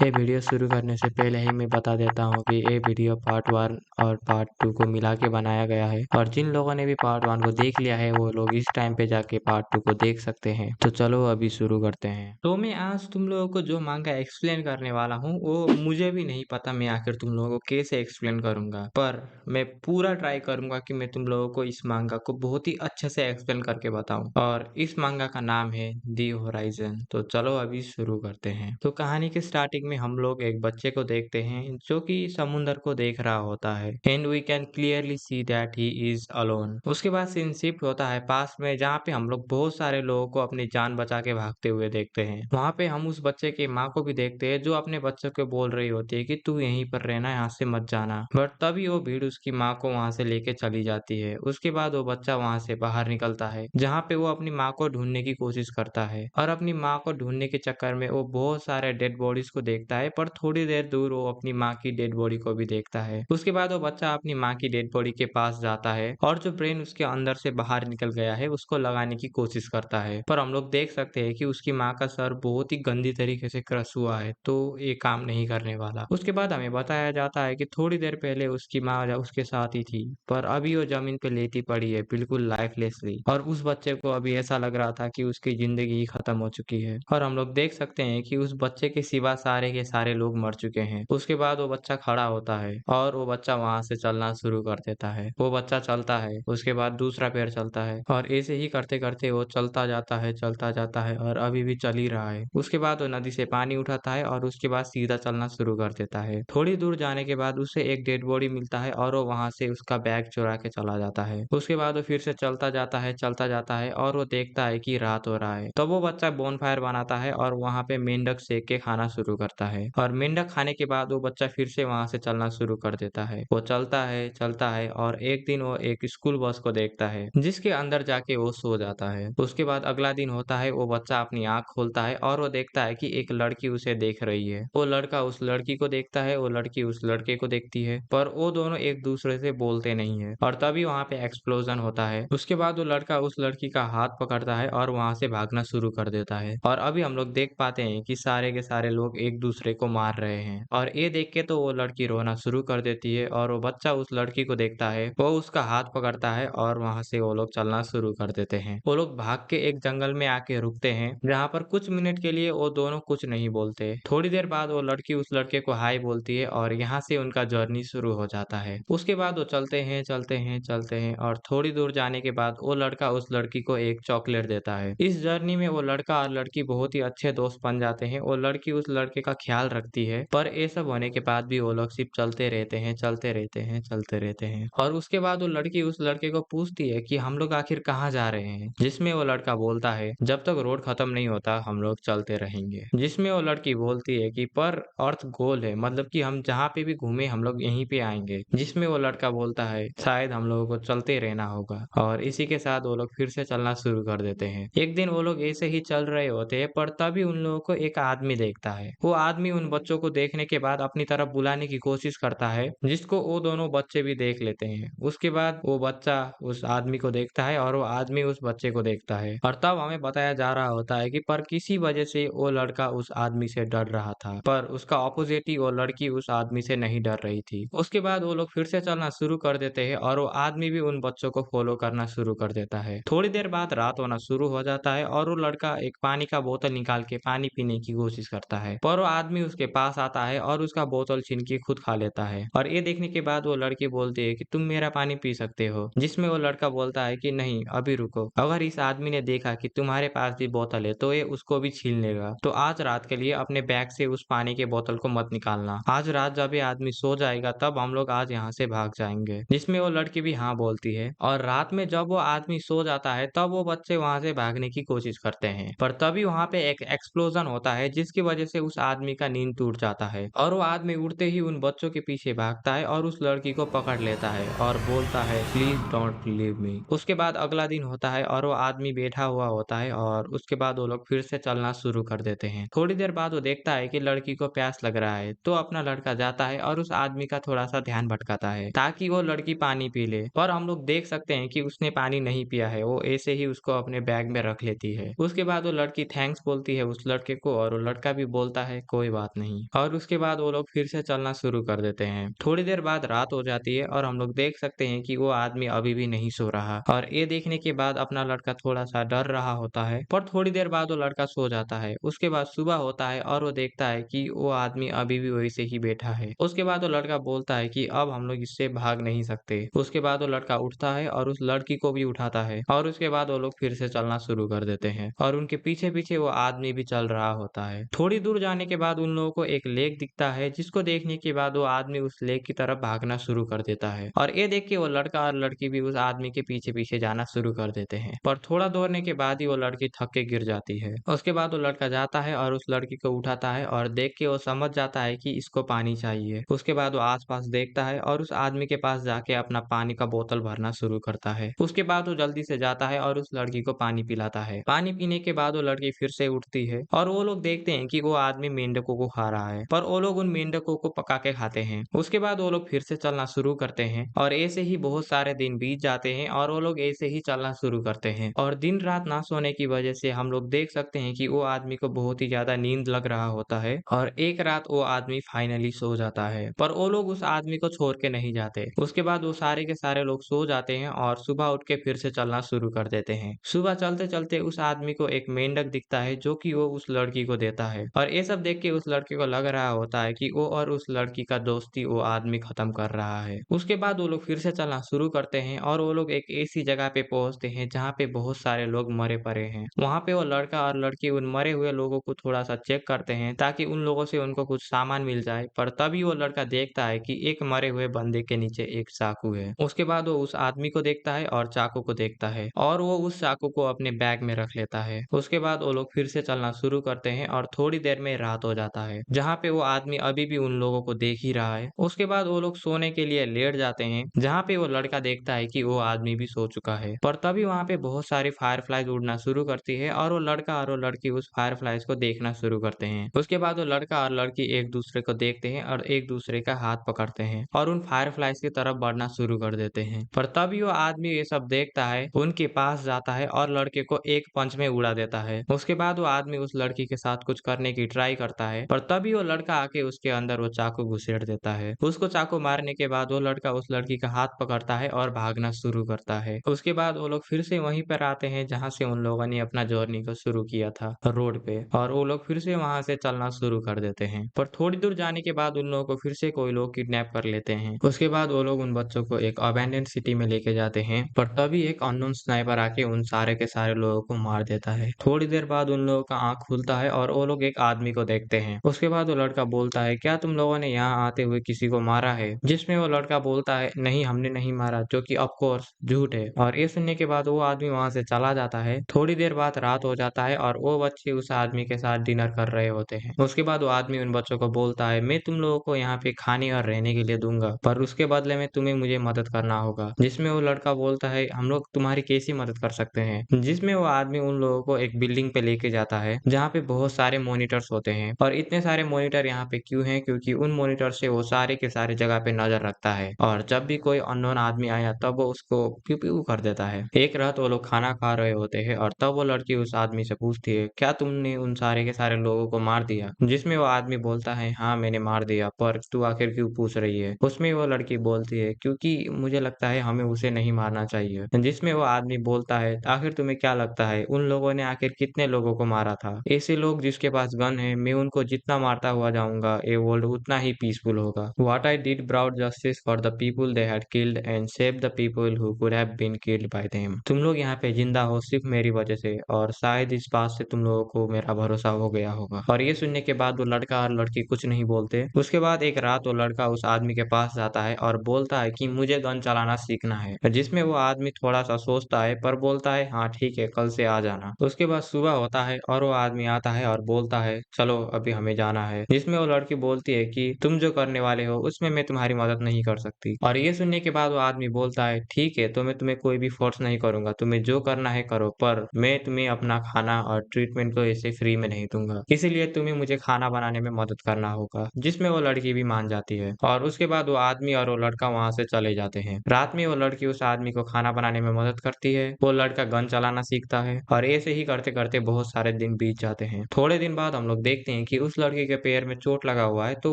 ये वीडियो शुरू करने से पहले ही मैं बता देता हूँ कि ये वीडियो पार्ट 1 और पार्ट 2 को मिला के बनाया गया है और जिन लोगों ने भी पार्ट 1 को देख लिया है वो लोग इस टाइम पे जाके पार्ट 2 को देख सकते हैं। तो चलो अभी शुरू करते हैं। तो मैं आज तुम लोगों को जो मांगा एक्सप्लेन करने वाला हूँ वो मुझे भी नहीं पता मैं आखिर तुम लोगों को कैसे एक्सप्लेन करूंगा, पर मैं पूरा ट्राई करूंगा कि मैं तुम लोगों को इस मांगा को बहुत ही अच्छे से एक्सप्लेन करके बताऊं। और इस मांगा का नाम है दी होराइजन। तो चलो अभी शुरू करते हैं। तो कहानी के स्टार्टिंग में हम लोग एक बच्चे को देखते हैं जो कि समुंदर को देख रहा होता है and we can clearly see that he is alone. उसके बाद सीन शिफ्ट होता है पास में जहाँ पे हम लोग बहुत सारे लोगों को अपनी जान बचा के भागते हुए देखते हैं। वहाँ पे हम उस बच्चे की माँ को भी देखते हैं जो अपने बच्चों को बोल रही होती है कि तू यहीं पर रहना, यहाँ से मत जाना। बट तभी वो भीड़ उसकी माँ को वहाँ से लेके चली जाती है। उसके बाद वो बच्चा वहाँ से बाहर निकलता है जहाँ पे वो अपनी माँ को ढूंढने की कोशिश करता है और अपनी माँ को ढूंढने के चक्कर में वो बहुत सारे डेड बॉडीज को देखता है, पर थोड़ी देर दूर वो अपनी माँ की डेड बॉडी को भी देखता है। उसके बाद वो बच्चा अपनी माँ की डेड बॉडी के पास जाता है और जो ब्रेन उसके अंदर से बाहर निकल गया है उसको लगाने की कोशिश करता है, पर हम लोग देख सकते हैं कि उसकी माँ का सर बहुत ही गंदी तरीके से क्रश हुआ है, तो ये काम नहीं करने वाला। उसके बाद हमें बताया जाता है कि थोड़ी देर पहले उसकी माँ उसके साथ ही थी, पर अभी वो जमीन पे लेटी पड़ी है बिल्कुल लाइफलेसली, और उस बच्चे को अभी ऐसा लग रहा था कि उसकी जिंदगी ही खत्म हो चुकी है। और हम लोग देख सकते हैं कि उस बच्चे के सिवा सारे के सारे लोग मर चुके हैं। उसके बाद वो बच्चा खड़ा होता है और वो बच्चा वहां से चलना शुरू कर देता है। वो बच्चा चलता है, उसके बाद दूसरा पैर चलता है और ऐसे ही करते करते वो चलता जाता है और अभी भी चल ही रहा है। उसके बाद वो नदी से पानी उठाता है और उसके बाद सीधा चलना शुरू कर देता है। थोड़ी दूर जाने के बाद उसे एक डेड बॉडी मिलता है और वो वहां से उसका बैग चुरा के चला जाता है। उसके बाद वो फिर से चलता जाता है और वो देखता है कि रात हो रहा है। तो वो बच्चा बोनफायर बनाता है और वहां पे मेंढक सेक के खाना शुरू करता है और मेंढक खाने के बाद वो बच्चा फिर से वहां से चलना शुरू कर देता है। वो चलता है और एक दिन वो एक स्कूल बस को देखता है जिसके अंदर जाके वो सो जाता है। उसके बाद अगला दिन होता है, वो बच्चा अपनी आंख खोलता है और वो देखता है कि एक लड़की उसे देख रही है। वो लड़का उस लड़की को देखता है, वो लड़की उस लड़के को देखती है, पर वो दोनों एक दूसरे से बोलते नहीं है। और तभी वहां पे एक्सप्लोजन होता है। उसके बाद वो लड़का उस लड़की का हाथ पकड़ता है और वहां से भागना शुरू कर देता है। और अभी हम लोग देख पाते हैं कि सारे के सारे लोग एक दूसरे को मार रहे हैं और ये देख के तो वो लड़की रोना शुरू कर देती है और वो बच्चा उस लड़की को देखता है, वो उसका हाथ पकड़ता है और वहां से वो लोग चलना शुरू कर देते हैं। वो लोग भाग के एक जंगल में आके रुकते हैं जहाँ पर कुछ मिनट के लिए वो दोनों कुछ नहीं बोलते। थोड़ी देर बाद वो लड़की उस लड़के को हाय बोलती है और यहाँ से उनका जर्नी शुरू हो जाता है। उसके बाद वो चलते हैं और थोड़ी दूर जाने के बाद वो लड़का उस लड़की को एक चॉकलेट देता है। इस जर्नी में वो लड़का और लड़की बहुत ही अच्छे दोस्त बन जाते हैं। वो लड़की उस लड़के का ख्याल रखती है, पर ये सब होने के बाद भी वो लोग सिर्फ चलते रहते हैं। और उसके बाद वो लड़की उस लड़के को पूछती है कि हम लोग आखिर कहाँ जा रहे हैं, जिसमें वो लड़का बोलता है जब तक रोड खत्म नहीं होता हम लोग चलते रहेंगे। जिसमें वो लड़की बोलती है कि पर अर्थ गोल है, मतलब कि हम जहाँ पे भी घूमे हम लोग यहीं पे आएंगे। जिसमें वो लड़का बोलता है शायद हम लोगों को चलते रहना होगा। और इसी के साथ वो लोग फिर से चलना शुरू कर देते हैं। एक दिन वो लोग ऐसे ही चल रहे होते हैं, पर तभी उन लोगों को एक आदमी देखता है। वो आदमी उन बच्चों को देखने के बाद अपनी तरफ बुलाने की कोशिश करता है, जिसको वो दोनों बच्चे भी देख लेते हैं। उसके बाद वो बच्चा उस आदमी को देखता है और वो आदमी उस बच्चे को देखता है और तब हमें बताया जा रहा होता है कि पर किसी वजह से वो लड़का उस आदमी से डर रहा था, पर उसका ऑपोजिट ही वो लड़की उस आदमी से नहीं डर रही थी। उसके बाद वो लोग फिर से चलना शुरू कर देते हैं और वो आदमी भी उन बच्चों को फॉलो करना शुरू कर देता है। थोड़ी देर बाद रात होना शुरू हो जाता है और वो लड़का एक पानी का बोतल निकाल के पानी पीने की कोशिश करता है, पर वो आदमी उसके पास आता है और उसका बोतल छीन के खुद खा लेता है। और ये देखने के बाद वो लड़की बोलती है कि तुम मेरा पानी पी सकते हो, जिसमें वो लड़का बोलता है कि नहीं अभी रुको, अगर इस आदमी ने देखा कि तुम्हारे पास भी बोतल है तो ये उसको भी छीन लेगा। तो आज रात के लिए अपने बैग से उस पानी के बोतल को मत निकालना। आज रात जब ये आदमी सो जाएगा तब हम लोग आज यहाँ से भाग जाएंगे। जिसमें वो लड़की भी हाँ बोलती है और रात में जब वो आदमी सो जाता है तब वो बच्चे वहां से भागने की कोशिश करते हैं, पर तभी वहां पे एक एक्सप्लोजन होता है जिसकी वजह से उस आदमी का नींद टूट जाता है और वो आदमी उड़ते ही उन बच्चों के पीछे भागता है और उस लड़की को पकड़ लेता है और बोलता है प्लीज डोंट लीव मी। उसके बाद अगला दिन होता है और वो आदमी बैठा हुआ होता है और उसके बाद वो लोग फिर से चलना शुरू कर देते हैं। थोड़ी देर बाद वो देखता है कि लड़की को प्यास लग रहा है, तो अपना लड़का जाता है और उस आदमी का थोड़ा सा ध्यान भटकाता है ताकि वो लड़की पानी पी ले, पर हम लोग देख सकते हैं कि उसने पानी नहीं पिया है, वो ऐसे ही उसको अपने बैग में रख लेती है। उसके बाद वो लड़की थैंक्स बोलती है उस लड़के को और वो लड़का भी बोलता है कोई बात नहीं। और उसके बाद वो लोग फिर से चलना शुरू कर देते हैं। थोड़ी देर बाद रात हो जाती है और हम लोग देख सकते हैं कि वो आदमी अभी भी नहीं सो रहा, और ये देखने के बाद अपना लड़का थोड़ा सा डर रहा होता है। पर थोड़ी देर बाद वो लड़का सो जाता है। उसके बाद सुबह होता है और वो देखता है कि वो आदमी अभी भी वैसे ही बैठा है। उसके बाद वो लड़का बोलता है कि अब हम लोग इससे भाग नहीं सकते। उसके बाद वो लड़का उठता है और उस लड़की को भी उठाता है, और उसके बाद वो लोग फिर से चलना शुरू कर देते हैं, और उनके पीछे पीछे वो आदमी भी चल रहा होता है। थोड़ी दूर जाने के बाद उन लोगों को एक लेक दिखता है, जिसको देखने के बाद वो आदमी उस लेक की तरफ भागना शुरू कर देता है, और ये देख के वो लड़का और लड़की भी उस आदमी के पीछे पीछे जाना शुरू कर देते हैं। पर थोड़ा दौड़ने के बाद ही वो लड़की थक के गिर जाती है। उसके बाद वो लड़का जाता है और उस लड़की को उठाता है, और देख के वो समझ जाता है कि इसको पानी चाहिए। उसके बाद वो आसपास देखता है और उस आदमी के पास जाके अपना पानी का बोतल भरना शुरू करता है। उसके बाद वो जल्दी से जाता है और उस लड़की को पानी पिलाता है। पानी पीने के बाद वो लड़की फिर से उठती है, और वो लोग देखते हैं कि वो आदमी मेंढकों को खा रहा है, पर वो लोग उन मेंढकों को पका के खाते हैं। उसके बाद वो लोग फिर से चलना शुरू करते हैं, और ऐसे ही बहुत सारे दिन बीत जाते हैं, और वो लोग ऐसे ही चलना शुरू करते हैं। और दिन रात ना सोने की वजह से हम लोग देख सकते हैं कि वो आदमी को बहुत ही ज्यादा नींद लग रहा होता है, और एक रात वो आदमी फाइनली सो जाता है। पर वो लोग उस आदमी को छोड़ के नहीं जाते। उसके बाद वो सारे के सारे लोग सो जाते हैं और सुबह उठ के फिर से चलना शुरू कर देते हैं। सुबह चलते चलते उस आदमी को एक मेंढक दिखता है, जो कि वो उस लड़की को देता है, और ये सब देख के उस लड़के को लग रहा होता है कि वो और उस लड़की का दोस्ती वो आदमी खत्म कर रहा है। उसके बाद वो लोग फिर से चलना शुरू करते हैं, और वो लोग एक ऐसी जगह पे पहुंचते हैं जहाँ पे बहुत सारे लोग मरे पड़े हैं। वहाँ पे वो लड़का और लड़की उन मरे हुए लोगों को थोड़ा सा चेक करते हैं, ताकि उन लोगों से उनको कुछ सामान मिल जाए। पर तभी वो लड़का देखता है कि एक मरे हुए बंदे के नीचे एक चाकू है। उसके बाद वो उस आदमी को देखता है और चाकू को देखता है, और वो उस चाकू को अपने बैग में रख लेता है। उसके बाद वो लोग फिर से चलना शुरू करते हैं, और थोड़ी देर में रात हो जाता है, जहाँ पे वो आदमी अभी भी उन लोगों को देख ही रहा है। उसके बाद वो लोग सोने के लिए लेट जाते हैं, जहाँ पे वो लड़का देखता है कि वो आदमी भी सो चुका है। पर तभी वहाँ पे बहुत सारी फायरफ्लाइज उड़ना शुरू करती है, और वो लड़का और वो लड़की उस फायरफ्लाइज को देखना शुरू करते हैं। उसके बाद वो लड़का और लड़की एक दूसरे को देखते हैं और एक दूसरे का हाथ पकड़ते हैं, और उन फायरफ्लाइज की तरफ बढ़ना शुरू कर देते हैं। पर तभी वो आदमी ये सब देखता है, उनके पास जाता है और लड़के को एक पंच में उड़ा देता है। उसके बाद वो आदमी उस लड़की के साथ कुछ करने की ट्राई करता है, पर तभी वो लड़का आके उसके अंदर वो चाकू घुसेड़ देता है। उसको चाकू मारने के बाद वो लड़का उस लड़की का हाथ पकड़ता है और भागना शुरू करता है। उसके बाद वो लोग फिर से वहीं पर आते हैं जहाँ से उन लोगों ने अपना जर्नी को शुरू किया था, रोड पे, और वो लोग फिर से वहां से चलना शुरू कर देते हैं। पर थोड़ी दूर जाने के बाद उन लोगों को फिर से कोई लोग किडनैप कर लेते हैं। उसके बाद वो लोग उन बच्चों को एक अबैंडन सिटी में लेके जाते हैं, पर तभी एक अननोन स्नाइपर आके उन सारे के सारे लोगों को मार देता है। थोड़ी देर बाद उन लोगों का आंख खुलता है और वो लोग एक आदमी को देखते हैं। उसके बाद वो लड़का बोलता है, क्या तुम लोगों ने यहाँ आते हुए किसी को मारा है? जिसमें वो लड़का बोलता है, नहीं हमने नहीं मारा, जो कि ऑफ कोर्स झूठ है। और ये सुनने के बाद वो आदमी वहां से चला जाता है। थोड़ी देर बाद रात हो जाता है और वो बच्चे उस आदमी के साथ डिनर कर रहे होते हैं। उसके बाद वो आदमी उन बच्चों को बोलता है, मैं तुम लोगों को यहाँ पे खाने और रहने के लिए दूंगा, पर उसके बदले में तुम्हें मुझे मदद करना होगा। जिसमें वो लड़का बोलता है, हम लोग तुम्हारी कैसी मदद कर सकते हैं? जिसमें वो आदमी उन लोगों को एक बिल्डिंग पे लेके जाता है, जहाँ पे बहुत सारे मॉनिटर्स होते हैं। और इतने सारे मॉनिटर यहाँ पे क्यों हैं? क्योंकि उन मॉनिटर से वो सारे के सारे जगह पे नजर रखता है, और जब भी कोई अननोन आदमी आया तब वो उसको प्यू प्यू कर देता है। एक रात वो लोग खाना खा रहे होते हैं, और तब वो लड़की उस आदमी से पूछती है, क्या तुमने उन सारे के सारे लोगों को मार दिया? जिसमें वो आदमी बोलता है, हाँ मैंने मार दिया, पर तू आखिर क्यों पूछ रही है? उसमें वो लड़की बोलती है, क्योंकि मुझे लगता है हमें उसे नहीं मारना चाहिए। जिसमें वो आदमी बोलता है, आखिर तुम्हें क्या लगता है उन लोगों ने आखिर कितने लोगों को मारा था? ऐसे लोग जिसके पास गन है, मैं उनको जितना मारता हुआ जाऊंगा, ये वर्ल्ड उतना ही पीसफुल होगा। What I did brought justice for the people they had killed and saved the people who could have been killed by them। तुम लोग यहाँ पे जिंदा हो सिर्फ मेरी वजह से, और शायद इस बात से तुम लोगों को मेरा भरोसा हो गया होगा। और ये सुनने के बाद वो लड़का और लड़की कुछ नहीं बोलते। उसके बाद एक रात वो लड़का उस आदमी के पास जाता है और बोलता है कि मुझे गन चलाना सीखना है। जिसमें वो आदमी थोड़ा सा सोचता है, पर बोलता है, हाँ ठीक है, कल से आ जाना। उसके बाद सुबह होता है और वो आदमी आता है और बोलता है, चलो अभी हमें जाना है। जिसमें वो लड़की बोलती है कि तुम जो करने वाले हो उसमें मैं तुम्हारी मदद नहीं कर सकती। और ये सुनने के बाद वो आदमी बोलता है, ठीक है, तो मैं तुम्हें कोई भी फोर्स नहीं करूंगा, तुम्हें जो करना है करो, पर मैं तुम्हें अपना खाना और ट्रीटमेंट को ऐसे फ्री में नहीं दूंगा, इसीलिए तुम्हें मुझे खाना बनाने में मदद करना होगा। जिसमें वो लड़की भी मान जाती है, और उसके बाद वो आदमी और वो लड़का वहां से चले जाते हैं। रात में वो लड़की उस आदमी को खाना बनाने में मदद करती है, वो लड़का गन चलाना सीखता है, और ऐसे ही करते करते बहुत सारे दिन बीत जाते हैं। थोड़े दिन बाद हम लोग देखते हैं हैं कि उस लड़की के पैर में चोट लगा हुआ है, तो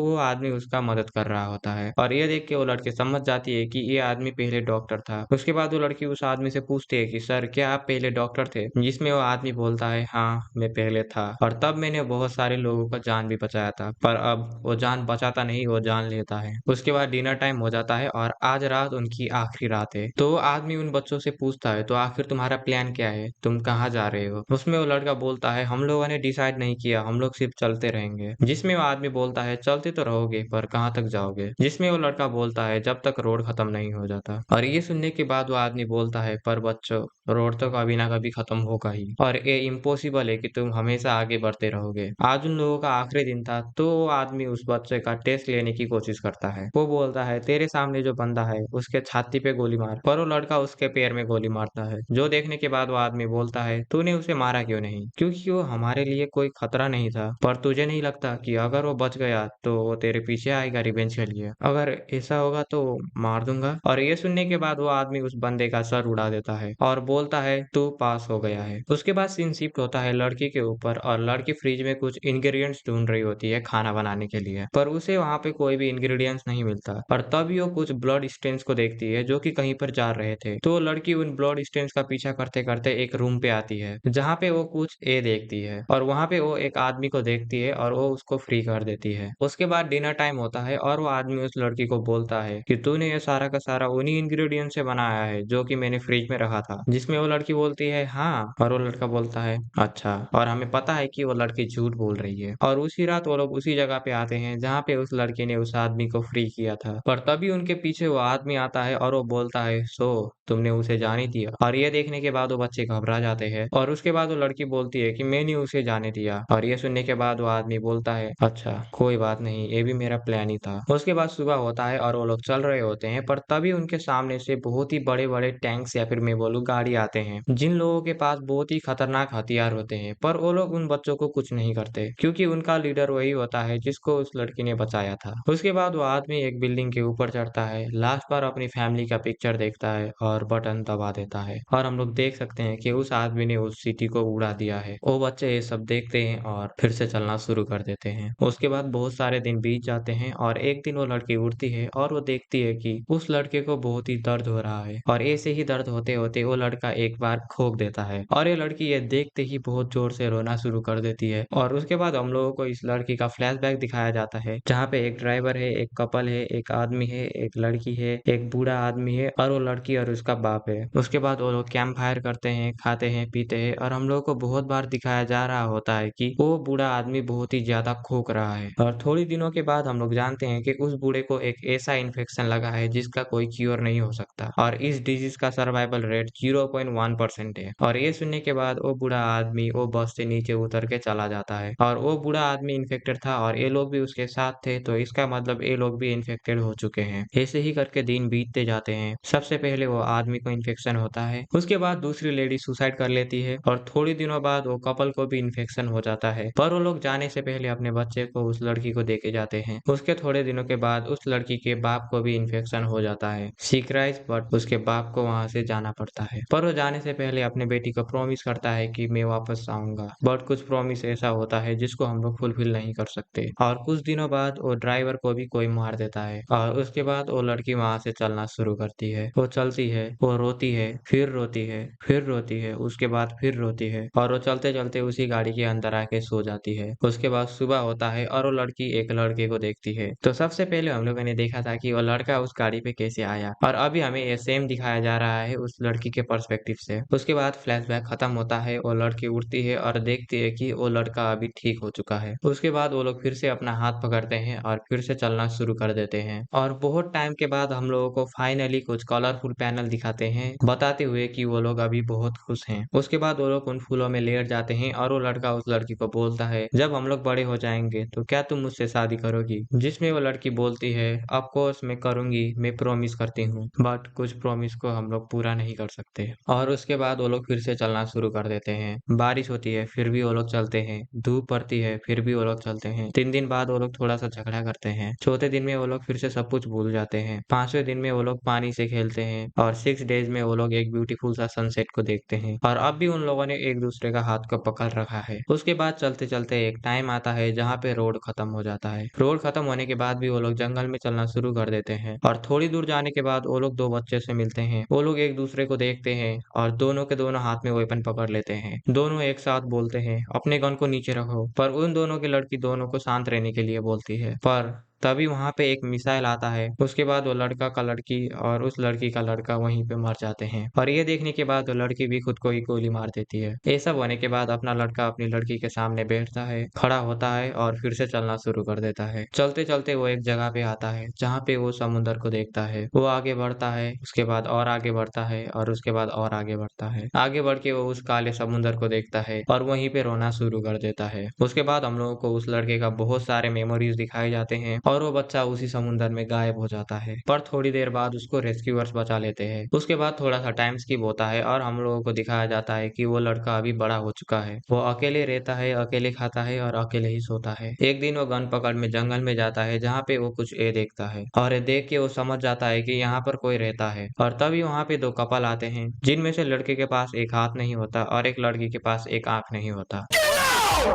वो आदमी उसका मदद कर रहा होता है और ये देख के वो लड़की समझ जाती है कि ये आदमी पहले डॉक्टर था। उसके बाद वो लड़की उस आदमी से पूछती है कि सर क्या आप पहले डॉक्टर थे? जिसमें वो आदमी बोलता है हाँ, मैं पहले था और तब मैंने बहुत सारे लोगों का जान भी बचाया था, पर अब वो जान बचाता नहीं, वो जान लेता है। उसके बाद डिनर टाइम हो जाता है और आज रात उनकी आखिरी रात है। तो वो आदमी उन बच्चों से पूछता है तो आखिर तुम्हारा प्लान क्या है? तुम कहाँ जा रहे हो? उसमें वो लड़का बोलता है हम लोगों ने डिसाइड नहीं किया, हम लोग सिर्फ चलते रहेंगे। जिसमें वो आदमी बोलता है चलते तो रहोगे पर कहाँ तक जाओगे? जिसमें वो लड़का बोलता है जब तक रोड खत्म नहीं हो जाता। और ये सुनने के बाद वो आदमी बोलता है पर बच्चों, रोड तो कभी ना कभी खत्म होगा ही और ये इम्पॉसिबल है कि तुम हमेशा आगे बढ़ते रहोगे। आज उन लोगों का आखिरी दिन था तो वो आदमी उस बच्चे का टेस्ट लेने की कोशिश करता है। वो बोलता है तेरे सामने जो बंदा है उसके छाती पे गोली मार, पर वो लड़का उसके पैर में गोली मारता है। जो देखने के बाद वो आदमी बोलता है तूने उसे मारा क्यों नहीं? क्योंकि वो हमारे लिए कोई खतरा नहीं था। पर तुझे नहीं लगता कि अगर वो बच गया तो वो तेरे पीछे आएगा रिवेंज के लिए? अगर ऐसा होगा तो मार दूंगा। और ये सुनने के बाद वो आदमी उस बंदे का सर उड़ा देता है और बोलता है तू पास हो गया है। उसके बाद सीन शिफ्ट होता है लड़की के ऊपर और लड़की फ्रिज में कुछ इंग्रेडिएंट्स ढूंढ रही होती है खाना बनाने के लिए, पर उसे वहां पे कोई भी इंग्रेडिएंट्स नहीं मिलता। और तभी वो कुछ ब्लड स्टेन्स को देखती है जो कि कहीं पर जा रहे थे। तो लड़की उन ब्लड स्टेन्स का पीछा करते करते एक रूम पे आती है जहाँ पे वो कुछ देखती है और वहां पे वो एक आदमी को देखती है और वो उसको फ्री कर देती है। उसके बाद डिनर टाइम होता है और वो आदमी उस लड़की को बोलता है कि तूने ये सारा का सारा उन्हीं इंग्रेडिएंट से बनाया है जो कि मैंने फ्रिज में रखा था। जिसमें वो लड़की बोलती है हाँ, और वो लड़का बोलता है अच्छा। और हमें पता है कि वो लड़की झूठ बोल रही है। और उसी रात वो लोग उसी जगह पे आते हैं जहाँ पे उस लड़की ने उस आदमी को फ्री किया था। पर तभी उनके पीछे वो आदमी आता है और वो बोलता है सो तुमने उसे जाने दिया? और ये देखने के बाद वो बच्चे घबरा जाते हैं और उसके बाद वो लड़की बोलती है कि मैंने उसे जाने दिया। और ये सुनने के बाद वो आदमी बोलता है अच्छा कोई बात नहीं, ये भी मेरा प्लान ही था। उसके बाद सुबह होता है और वो लोग चल रहे होते हैं, पर तभी उनके सामने से बहुत ही बड़े बड़े टैंक्स या फिर मैं बोलूँ गाड़ी आते हैं जिन लोगों के पास बहुत ही खतरनाक हथियार होते हैं। पर वो लोग उन बच्चों को कुछ नहीं करते क्योंकि उनका लीडर वही होता है जिसको उस लड़की ने बचाया था। उसके बाद वो आदमी एक बिल्डिंग के ऊपर चढ़ता है, लास्ट बार अपनी फैमिली का पिक्चर देखता है और बटन दबा देता है। और हम लोग देख सकते हैं कि उस आदमी ने उस सिटी को उड़ा दिया है। वो बच्चे ये सब देखते हैं और फिर से चलना शुरू कर देते हैं। उसके बाद बहुत सारे दिन बीत जाते हैं और एक दिन वो लड़की उठती है और वो देखती है कि उस लड़के को बहुत ही दर्द हो रहा है और ऐसे ही दर्द होते होते वो लड़का एक बार खोक देता है और ये लड़की ये देखते ही बहुत जोर से रोना शुरू कर देती है। और उसके बाद हम लोगों को इस लड़की का फ्लैशबैक दिखाया जाता है जहाँ पे एक ड्राइवर है, एक कपल है, एक आदमी है, एक लड़की है, एक बूढ़ा आदमी है और वो लड़की और उसका बाप है। उसके बाद वो लोग कैंप फायर करते हैं, खाते हैं, पीते हैं और हम लोगों को बहुत बार दिखाया जा रहा होता है कि वो बूढ़ा आदमी बहुत ही ज्यादा खोक रहा है। और थोड़ी दिनों के बाद हम लोग जानते हैं कि उस बूढ़े को एक ऐसा इन्फेक्शन लगा है जिसका कोई क्योर नहीं हो सकता और इस डिजीज का सर्वाइवल रेट 0.1% है। और ये सुनने के बाद वो बूढ़ा आदमी वो बस से नीचे उतर के चला जाता है और वो बूढ़ा आदमी इन्फेक्टेड था और ये लोग भी उसके साथ थे, तो इसका मतलब ये लोग भी इन्फेक्टेड हो चुके हैं। ऐसे ही करके दिन बीतते जाते हैं। सबसे पहले वो आदमी को इन्फेक्शन होता है, उसके बाद दूसरी लेडी सुसाइड कर लेती है और थोड़ी दिनों बाद वो कपल को भी इन्फेक्शन हो जाता है। पर वो लोग जाने से पहले अपने बच्चे को उस लड़की को देके जाते हैं। उसके थोड़े दिनों के बाद उस लड़की के बाप को भी इन्फेक्शन हो जाता है। सीक्राइज बट उसके बाप को वहां से जाना पड़ता है। पर वो जाने से पहले अपने बेटी को प्रॉमिस करता है कि मैं वापस आऊंगा, बट कुछ प्रॉमिस ऐसा होता है जिसको हम लोग फुलफिल नहीं कर सकते। और कुछ दिनों बाद वो ड्राइवर को भी कोई मार देता है और उसके बाद वो लड़की वहां से चलना शुरू करती है। वो चलती है, वो रोती है, फिर रोती है, फिर रोती है, उसके बाद फिर रोती है और वो चलते चलते उसी गाड़ी के अंदर आके सो जाती है। उसके बाद सुबह होता है और वो लड़की एक लड़के को देखती है। तो सबसे पहले हम लोगों ने देखा था कि वो लड़का उस गाड़ी पे कैसे आया और अभी हमें ये सेम दिखाया जा रहा है उस लड़की के पर्सपेक्टिव से। उसके बाद फ्लैशबैक खत्म होता है, वो लड़की उठती है और देखती है कि वो लड़का अभी ठीक हो चुका है। उसके बाद वो लोग फिर से अपना हाथ पकड़ते हैं और फिर से चलना शुरू कर देते हैं। और बहुत टाइम के बाद हम लोगों को फाइनली कुछ कलरफुल पैनल दिखाते हैं बताते हुए कि वो लोग अभी बहुत खुश हैं। उसके बाद वो लोग उन फूलों में लेट जाते हैं और वो लड़का उस लड़की को बोलता है जब हम लोग बड़े हो जाएंगे तो क्या तुम मुझसे शादी करोगी? जिसमें वो लड़की बोलती है ऑफ कोर्स मैं करूंगी, मैं प्रॉमिस करती हूँ, बट कुछ प्रॉमिस को हम लोग पूरा नहीं कर सकते। और उसके बाद वो लोग फिर से चलना शुरू कर देते हैं। बारिश होती है फिर भी वो लोग चलते हैं, धूप पड़ती है फिर भी वो लोग चलते हैं। 3 दिन बाद वो लोग थोड़ा सा झगड़ा करते हैं। चौथे दिन में वो लोग फिर से सब कुछ भूल जाते हैं। 5वें दिन में वो लोग पानी से खेलते हैं और 6 डेज में वो लोग एक ब्यूटीफुल सा सनसेट को देखते हैं और अब भी उन लोगों ने एक दूसरे का हाथ को पकड़ रखा है। उसके बाद चलते चलते एक एक टाइम आता है जहाँ पे रोड खत्म हो जाता है। रोड खत्म होने के बाद भी वो लोग जंगल में चलना शुरू कर देते हैं और थोड़ी दूर जाने के बाद वो लोग दो बच्चे से मिलते हैं। वो लोग एक दूसरे को देखते हैं और दोनों के दोनों हाथ में वेपन पकड़ लेते हैं। दोनों एक साथ बोलते हैं अपने गन को नीचे रखो, पर उन दोनों की लड़की दोनों को शांत रहने के लिए बोलती है। पर तभी वहां पे एक मिसाइल आता है। उसके बाद वो लड़का का लड़की और उस लड़की का लड़का वहीं पे मर जाते हैं और ये देखने के बाद वो लड़की भी खुद को ही गोली मार देती है। ये सब होने के बाद अपना लड़का अपनी लड़की के सामने बैठता है, खड़ा होता है और फिर से चलना शुरू कर देता है। चलते चलते वो एक जगह पे आता है जहाँ पे वो समुद्र को देखता है। वो आगे बढ़ता है, उसके बाद और आगे बढ़ता है और उसके बाद और आगे बढ़ता है। आगे बढ़ के वो उस काले समुद्र को देखता है और वहीं पे रोना शुरू कर देता है। उसके बाद हम लोगों को उस लड़के का बहुत सारे मेमोरीज दिखाए जाते हैं और वो बच्चा उसी समुद्र में गायब हो जाता है। पर थोड़ी देर बाद उसको रेस्क्यूअर्स बचा लेते हैं। उसके बाद थोड़ा सा टाइम स्किप होता है और हम लोगों को दिखाया जाता है कि वो लड़का अभी बड़ा हो चुका है। वो अकेले रहता है, अकेले खाता है और अकेले ही सोता है। एक दिन वो गन पकड़ में जंगल में जाता है जहाँ पे वो कुछ देखता है और ये देख के वो समझ जाता है कि यहाँ पर कोई रहता है। और तभी वहाँ पे दो कपल आते हैं जिनमें से लड़के के पास एक हाथ नहीं होता और एक लड़की के पास एक आंख नहीं होता।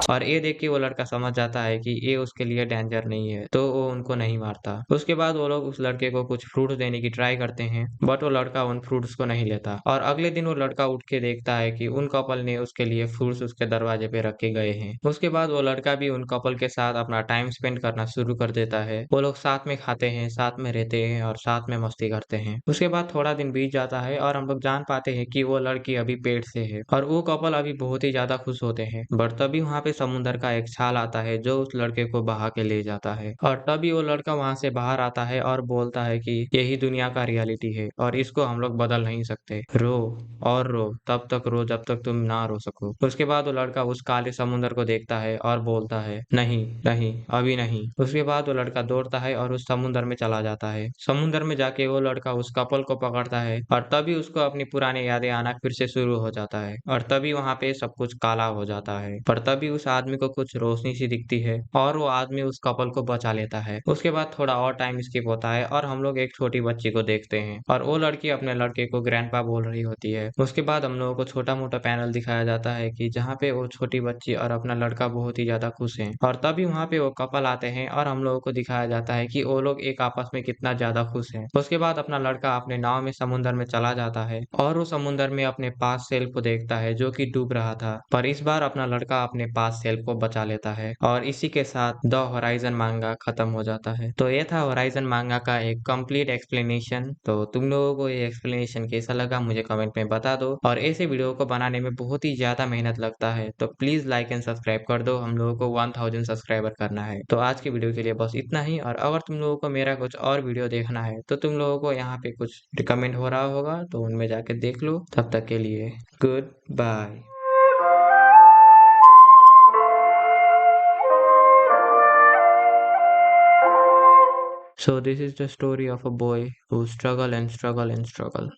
और ये देख के वो लड़का समझ जाता है कि ये उसके लिए डेंजर नहीं है, तो वो उनको नहीं मारता। उसके बाद वो लोग उस लड़के को कुछ फ्रूट्स देने की ट्राई करते हैं, बट वो लड़का उन फ्रूट्स को नहीं लेता। और अगले दिन वो लड़का उठ के देखता है कि उन कपल ने उसके लिए फ्रूट्स उसके दरवाजे पे रखे गए हैं। उसके बाद वो लड़का भी उन कपल के साथ अपना टाइम स्पेंड करना शुरू कर देता है। वो लोग साथ में खाते हैं, साथ में रहते हैं और साथ में मस्ती करते हैं। उसके बाद थोड़ा दिन बीत जाता है और हम लोग जान पाते हैं कि वो लड़की अभी पेट से है और वो कपल अभी बहुत ही ज्यादा खुश होते हैं। बट तभी वहाँ पे समुद्र का एक छाल आता है जो उस लड़के को बहा के ले जाता है और तभी वो लड़का वहां से बाहर आता है और बोलता है कि यही दुनिया का रियलिटी है और इसको हम लोग बदल नहीं सकते। रो और रो, तब तक रो जब तक तुम ना रो सको। उसके बाद वो लड़का उस काले समुद्र को देखता है और बोलता है नहीं नहीं, अभी नहीं। उसके बाद वो लड़का दौड़ता है और उस समुद्र में चला जाता है। समुद्र में जाके वो लड़का उस कपल को पकड़ता है और तभी उसको अपनी पुरानी यादें आना फिर से शुरू हो जाता है और तभी वहां पे सब कुछ काला हो जाता है। पर तभी उस आदमी को कुछ रोशनी सी दिखती है और वो आदमी उस कपल को बचा लेता है। उसके बाद थोड़ा और टाइम स्किप होता है और हम लोग एक छोटी बच्ची को देखते हैं और वो लड़की अपने लड़के को ग्रैंडपा बोल रही होती है। उसके बाद हम लोगों को छोटा मोटा पैनल दिखाया जाता है कि जहाँ पे वो छोटी बच्ची और अपना लड़का बहुत ही ज्यादा खुश हैं और तभी वहाँ पे वो कपल आते हैं और हम लोगों को दिखाया जाता है कि वो लोग एक आपस में कितना ज्यादा खुश हैं। उसके बाद अपना लड़का अपने नाव में समुद्र में चला जाता है और वो समुद्र में अपने पास सेल्फ को देखता है जो कि डूब रहा था। पर इस बार अपना लड़का अपने पास सेल्फ को बचा लेता है और इसी के साथ द होराइजन मांगा खत्म हो जाता है। तो ये था होराइजन मांगा का एक कंप्लीट एक्सप्लेनेशन। तो तुम लोगों को ये एक्सप्लेनेशन कैसा लगा मुझे कमेंट में बता दो। और ऐसे वीडियो को बनाने में बहुत ही ज्यादा मेहनत लगता है, तो प्लीज लाइक एंड सब्सक्राइब कर दो। हम लोगों को 1000 सब्सक्राइबर करना है। तो आज की वीडियो के लिए बस इतना ही। और अगर तुम लोगों को मेरा कुछ और वीडियो देखना है तो तुम लोगों को यहाँ पे कुछ रिकमेंड हो रहा होगा, तो उनमें जाके देख लो। तब तक के लिए goodbye. So this is the story of a boy who struggle and struggle and struggle.